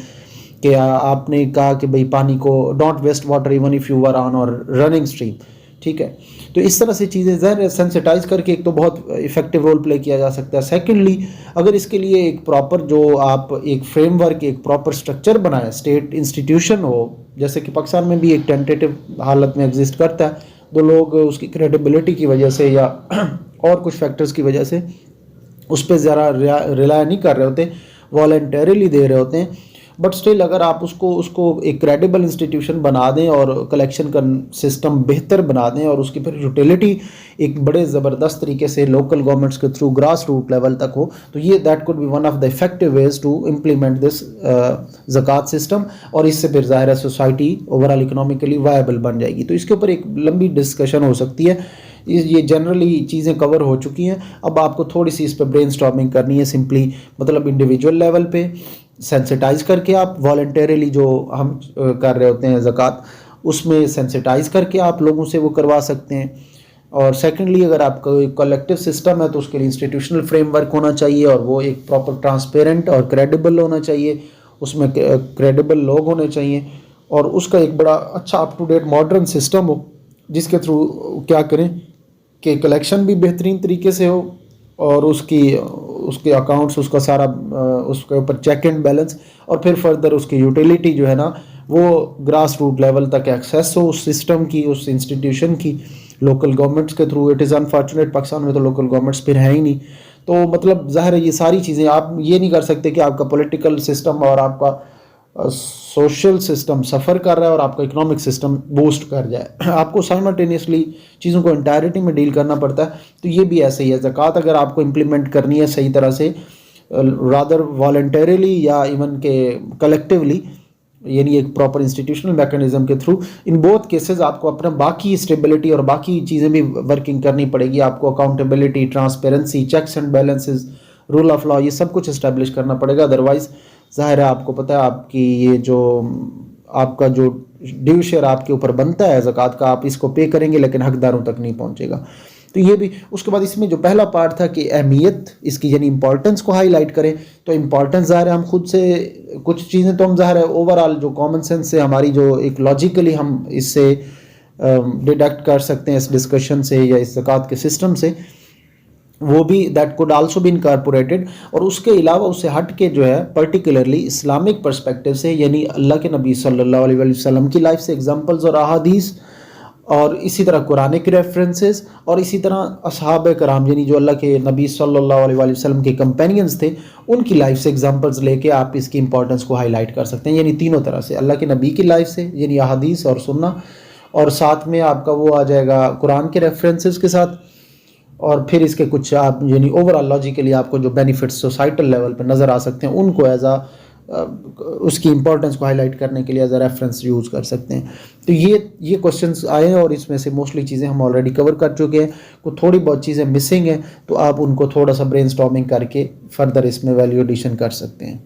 کہ آپ نے کہا کہ بھئی پانی کو don't waste water even if you are on اور رننگ اسٹریم. ٹھیک ہے. تو اس طرح سے چیزیں ظاہر سینسٹائز کر کے ایک تو بہت افیکٹو رول پلے کیا جا سکتا ہے. سیکنڈلی اگر اس کے لیے ایک پراپر جو آپ ایک فریم ورک ایک پراپر اسٹرکچر بنائیں, اسٹیٹ انسٹیٹیوشن ہو, جیسے کہ پاکستان میں بھی ایک ٹینٹیٹو حالت میں ایگزسٹ کرتا ہے, تو لوگ اس کی کریڈیبلٹی کی وجہ سے یا اور کچھ فیکٹرز کی وجہ سے اس پہ ذرا ریلائی نہیں کر رہے ہوتے, والنٹیریلی دے رہے ہوتے ہیں. بٹ اسٹل اگر آپ اس کو ایک کریڈیبل انسٹیٹیوشن بنا دیں اور کلیکشن کا سسٹم بہتر بنا دیں اور اس کی پھر یوٹیلیٹی ایک بڑے زبردست طریقے سے لوکل گورنمنٹس کے تھرو گراس روٹ لیول تک ہو, تو یہ that could be one of the effective ways to implement this zakat system, اور اس سے پھر ظاہر ہے society overall economically viable بن جائے گی. تو اس کے اوپر ایک لمبی ڈسکشن ہو سکتی ہے. یہ جنرلی چیزیں کور ہو چکی ہیں. اب آپ کو تھوڑی سی اس پہ برین اسٹارمنگ کرنی ہے, سمپلی مطلب انڈیویجول لیول پہ سینسٹائز کر کے آپ والنٹیریلی جو ہم کر رہے ہوتے ہیں زکوٰۃ, اس میں سینسٹائز کر کے آپ لوگوں سے وہ کروا سکتے ہیں. اور سیکنڈلی اگر آپ کا کلیکٹیو سسٹم ہے تو اس کے لیے انسٹیٹیوشنل فریم ورک ہونا چاہیے, اور وہ ایک پراپر ٹرانسپیرنٹ اور کریڈیبل ہونا چاہیے, اس میں کریڈیبل لوگ ہونے چاہیے, اور اس کا ایک بڑا اچھا up to date modern system ہو جس کے تھرو کیا کریں کہ کلیکشن بھی بہترین طریقے سے ہو, اور اس کے اکاؤنٹس, اس کا سارا اس کے اوپر چیک اینڈ بیلنس, اور پھر فردر اس کی یوٹیلیٹی جو ہے نا وہ گراس روٹ لیول تک ایکسیس ہو اس سسٹم کی, اس انسٹیٹیوشن کی, لوکل گورنمنٹس کے through. It is unfortunate Pakistan میں تو لوکل گورنمنٹس پھر ہیں ہی نہیں. تو مطلب ظاہر ہے یہ ساری چیزیں آپ یہ نہیں کر سکتے کہ آپ کا پولیٹیکل سسٹم اور آپ کا سوشل سسٹم سفر کر رہا ہے اور آپ کا اکنامک سسٹم بوسٹ کر جائے. آپ کو سائملٹینیسلی چیزوں کو انٹائرٹی میں ڈیل کرنا پڑتا ہے. تو یہ بھی ایسے ہی ہے, زکوٰۃ اگر آپ کو امپلیمنٹ کرنی ہے صحیح طرح سے, رادر والنٹیریلی یا ایون کہ کلیکٹیولی, یعنی ایک پراپر انسٹیٹیوشنل میکانزم کے تھرو, ان بوتھ کیسز آپ کو اپنا باقی اسٹیبلٹی اور باقی چیزیں بھی ورکنگ کرنی پڑے گی. آپ کو accountability, transparency, checks and balances, rule of law, یہ سب کچھ اسٹیبلش کرنا پڑے گا. ادروائز ظاہر ہے آپ کو پتہ ہے آپ کی یہ جو آپ کا جو ڈیو شیئر آپ کے اوپر بنتا ہے زکوٰۃ کا, آپ اس کو پے کریں گے لیکن حقداروں تک نہیں پہنچے گا. تو یہ بھی اس کے بعد اس میں جو پہلا پارٹ تھا کہ اہمیت اس کی یعنی امپورٹنس کو ہائی لائٹ کریں, تو امپورٹنس ظاہر ہے ہم خود سے کچھ چیزیں تو ہم ظاہر ہے اوور آل جو کامن سینس سے ہماری جو ایک لاجیکلی ہم اس سے ڈیڈکٹ کر سکتے ہیں اس ڈسکشن سے یا اس زکوٰۃ کے سسٹم سے, وہ بھی that code also be incorporated. اور اس کے علاوہ اس سے ہٹ کے جو ہے پرٹیکولرلی اسلامک پرسپیکٹیو سے, یعنی اللہ کے نبی صلی اللہ علیہ وسلم کی لائف سے ایگزامپلز اور احادیث, اور اسی طرح قرآن کے ریفرنسز, اور اسی طرح اصحاب کرام یعنی جو اللہ کے نبی صلی اللہ علیہ وسلم کے کمپینینز تھے ان کی لائف سے ایگزامپلز لے کے آپ اس کی امپورٹنس کو ہائی لائٹ کر سکتے ہیں. یعنی تینوں طرح سے, اللہ کے نبی کی لائف سے یعنی احادیث اور سننا, اور ساتھ میں آپ کا وہ آ جائے گا قرآن کے ریفرنسز کے ساتھ, اور پھر اس کے کچھ آپ یعنی اوور آل لاجیکلی آپ کو جو بینیفٹس سوسائٹل لیول پہ نظر آ سکتے ہیں ان کو ایز اس کی امپورٹنس کو ہائی لائٹ کرنے کے لیے ایز اے ریفرنس یوز کر سکتے ہیں. تو یہ کوشچنس آئے ہیں, اور اس میں سے موسٹلی چیزیں ہم آلریڈی کور کر چکے ہیں. کوئی تھوڑی بہت چیزیں مسنگ ہیں تو آپ ان کو تھوڑا سا برین اسٹارمنگ کر کے فردر اس میں ویلیو ایڈیشن کر سکتے ہیں.